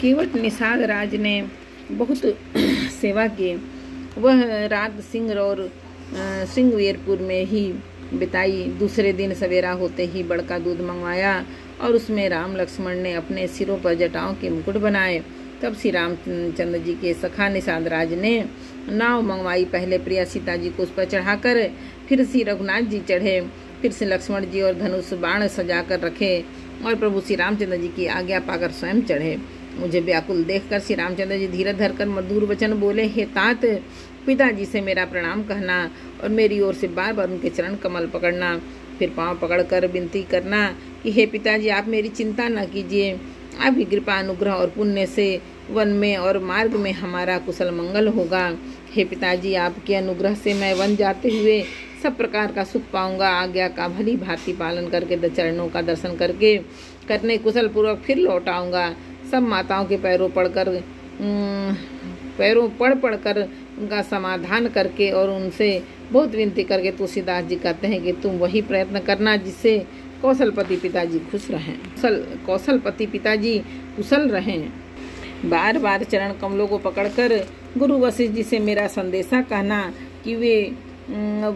केवट निषाद राज ने बहुत सेवा की। वह रात सिंह और सिंहवेरपुर में ही बिताई। दूसरे दिन सवेरा होते ही बड़का दूध मंगवाया और उसमें राम लक्ष्मण ने अपने सिरों पर जटाओं के मुकुट बनाए। तब श्री रामचंद्र जी के सखा निषाद राज ने नाव मंगवाई। पहले प्रिया सीता जी को उस पर चढ़ाकर फिर श्री रघुनाथ जी चढ़े, फिर से लक्ष्मण जी और धनुष बाण सजाकर रखे और प्रभु श्री रामचंद्र जी की आज्ञा पाकर स्वयं चढ़े। मुझे व्याकुल देखकर श्री रामचंद्र जी धीरज धरकर मधुर वचन बोले, हे तात, पिताजी से मेरा प्रणाम कहना और मेरी ओर से बार बार उनके चरण कमल पकड़ना। फिर पांव पकड़कर विनती करना कि हे पिताजी, आप मेरी चिंता न कीजिए। आपकी कृपा, अनुग्रह और पुण्य से वन में और मार्ग में हमारा कुशल मंगल होगा। हे पिताजी, आपके अनुग्रह से मैं वन जाते हुए सब प्रकार का सुख पाऊंगा। आज्ञा का भली भांति पालन करके चरणों का दर्शन करने कुशल पूर्वक फिर लौट आऊँगा। सब माताओं के पैरों पढ़ कर उनका समाधान करके और उनसे बहुत विनती करके तुलसीदास जी कहते हैं कि तुम वही प्रयत्न करना जिससे कौशलपति पिताजी खुश रहें, कौशलपति पिताजी कुशल रहें। बार बार चरण कमलों को पकड़कर गुरु वशिष्ठ जी से मेरा संदेशा कहना कि वे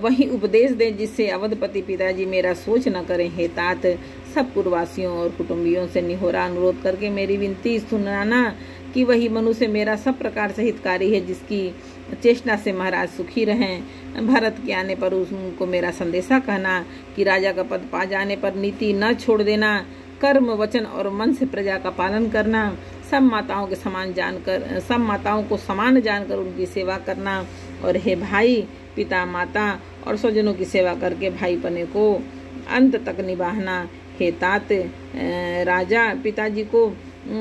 वही उपदेश दें जिससे अवधपति पिताजी मेरा सोच न करें। हे तात, सब पुरवासियों और कुटुंबियों से निहोरा अनुरोध करके मेरी विनती सुनाना कि वही मनुष्य मेरा सब प्रकार से हितकारी है, जिसकी चेष्टा से महाराज सुखी रहें। भरत के आने पर उनको मेरा संदेशा कहना कि राजा का पद पा जाने पर नीति न छोड़ देना, कर्म वचन और मन से प्रजा का पालन करना, सब माताओं को समान जानकर उनकी सेवा करना और हे भाई, पिता माता और स्वजनों की सेवा करके भाई पने को अंत तक निभाना। हे तात, राजा पिताजी को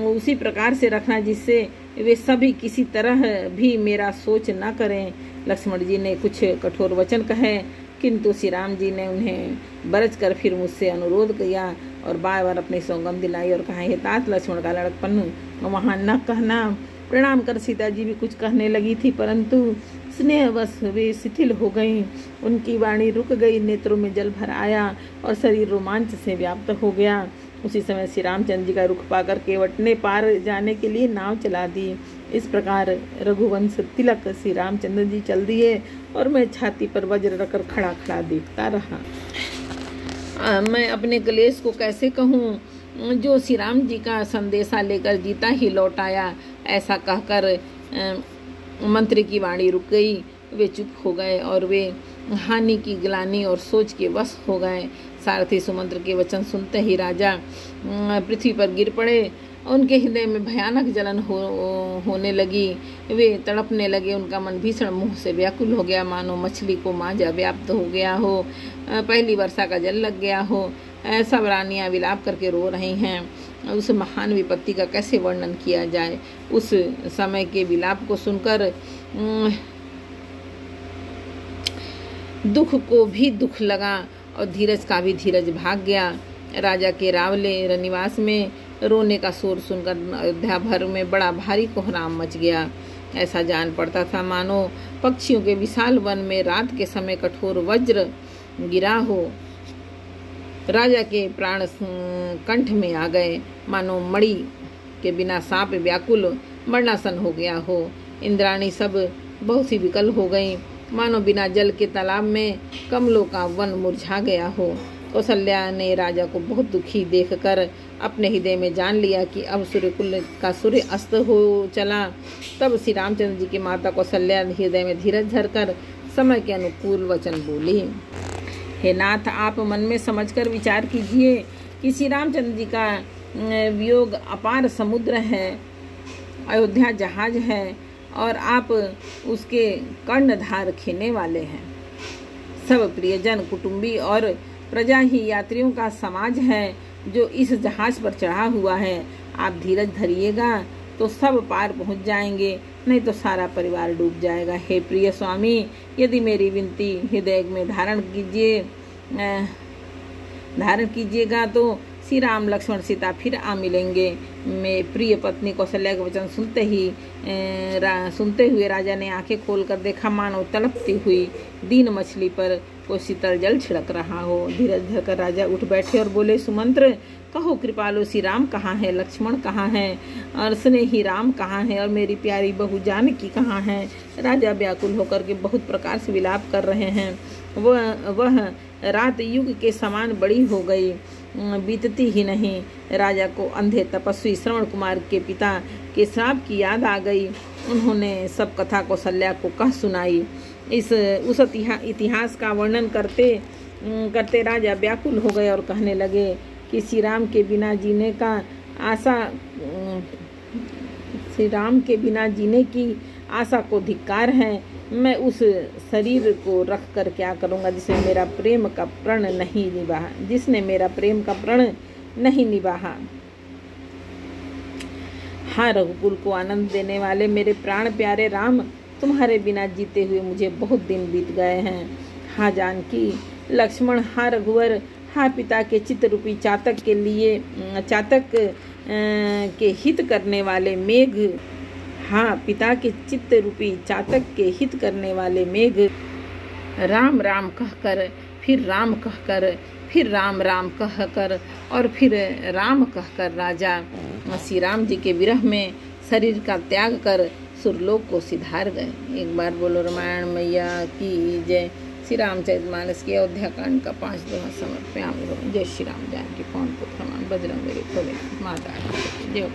उसी प्रकार से रखना जिससे वे सभी किसी तरह भी मेरा सोच न करें। लक्ष्मण जी ने कुछ कठोर वचन कहे, किंतु श्री राम जी ने उन्हें बरच कर फिर मुझसे अनुरोध किया और बार बार अपनी सौगंध दिलाई और कहा, हे तात, लक्ष्मण का लड़कपन वहाँ न कहना। प्रणाम कर सीता जी भी कुछ कहने लगी थी, परंतु स्नेहवश वे शिथिल हो गईं। उनकी वाणी रुक गई, नेत्रों में जल भर आया और शरीर रोमांच से व्याप्त हो गया। उसी समय श्री रामचंद्र जी का रुख पाकर केवट ने पार जाने के लिए नाव चला दी। इस प्रकार रघुवंश तिलक श्री रामचंद्र जी चल दिए और मैं छाती पर वज्र रखकर खड़ा खड़ा देखता रहा। मैं अपने क्लेश को कैसे कहूँ, जो श्री राम जी का संदेशा लेकर जीता ही लौट आया। ऐसा कहकर मंत्री की वाणी रुक गई। वे चुप हो गए और वे हानि की ग्लानि और सोच के वश हो गए। सारथी सुमंत्र के वचन सुनते ही राजा पृथ्वी पर गिर पड़े। उनके हृदय में भयानक जलन होने लगी। वे तड़पने लगे। उनका मन भीषण मोह से व्याकुल हो गया, मानो मछली को मांझा व्याप्त हो गया हो, पहली वर्षा का जल लग गया हो। सब रानियां विलाप करके रो रही हैं। उस महान विपत्ति का कैसे वर्णन किया जाए। उस समय के विलाप को सुनकर दुख को भी दुख लगा और धीरज का भी धीरज भाग गया। राजा के रावले निवास में रोने का शोर सुनकर अयोध्या भर में बड़ा भारी कोहराम मच गया। ऐसा जान पड़ता था मानो पक्षियों के विशाल वन में रात के समय कठोर वज्र गिरा हो। राजा के प्राण कंठ में आ गए, मानो मणि के बिना सांप व्याकुल मरणासन हो गया हो। इंद्राणी सब बहुत सी विकल हो गई, मानो बिना जल के तालाब में कमलों का वन मुरझा गया हो। कौशल्या ने राजा को बहुत दुखी देखकर अपने हृदय में जान लिया कि अब सूर्यकुल का सूर्य अस्त हो चला। तब श्री रामचंद्र जी की माता कौशल्या हृदय में धीरज धरकर समय के अनुकूल वचन बोली, हे नाथ, आप मन में समझकर विचार कीजिए कि श्री रामचंद्र जी का वियोग अपार समुद्र है, अयोध्या जहाज है और आप उसके कर्णधार खेने वाले हैं। सब प्रियजन, कुटुंबी और प्रजा ही यात्रियों का समाज है जो इस जहाज पर चढ़ा हुआ है। आप धीरज धरिएगा तो सब पार पहुंच जाएंगे, नहीं तो सारा परिवार डूब जाएगा। हे प्रिय स्वामी, यदि मेरी विनती हृदय में धारण कीजिएगा तो श्री राम लक्ष्मण सीता फिर आ मिलेंगे। मैं प्रिय पत्नी कौशल्या के वचन सुनते हुए राजा ने आंखें खोलकर देखा, मानो तड़पती हुई दीन मछली पर कोई शीतल जल छिड़क रहा हो। धीरज धरकर राजा उठ बैठे और बोले, सुमंत्र, कहो कृपालु श्री राम कहाँ है, लक्ष्मण कहाँ है, और स्नेही राम कहाँ है, और मेरी प्यारी बहू जानकी कहाँ है। राजा व्याकुल होकर के बहुत प्रकार से विलाप कर रहे हैं। वह रात युग के समान बड़ी हो गई, बीतती ही नहीं। राजा को अंधे तपस्वी श्रवण कुमार के पिता के श्राप की याद आ गई। उन्होंने सब कथा कौशल्या को कह सुनाई। उस इतिहास का वर्णन करते करते राजा व्याकुल हो गए और कहने लगे कि श्री राम के बिना जीने की आशा को धिक्कार है। मैं उस शरीर को रख कर क्या करूँगा जिसने मेरा प्रेम का प्रण नहीं निभाया। हाँ रघुकुल को आनंद देने वाले मेरे प्राण प्यारे राम, तुम्हारे बिना जीते हुए मुझे बहुत दिन बीत गए हैं। हाँ जानकी, लक्ष्मण, हाँ रघुवर, हाँ पिता के चित्त रूपी चातक के हित करने वाले मेघ, हाँ पिता के चित्त रूपी चातक के हित करने वाले मेघ, राम राम कहकर फिर राम कहकर फिर राम राम कहकर और फिर राम कहकर राजा श्री राम जी के विरह में शरीर का त्याग कर सुरलोक को सिधार गए। एक बार बोलो रामायण मैया की जय। श्री रामचरितमानस की अयोध्या कांड का 5 दोहा समर्पयामि। जय श्री राम। जानकी पवन पुत्र हनुमान बजरंग बली माता जय।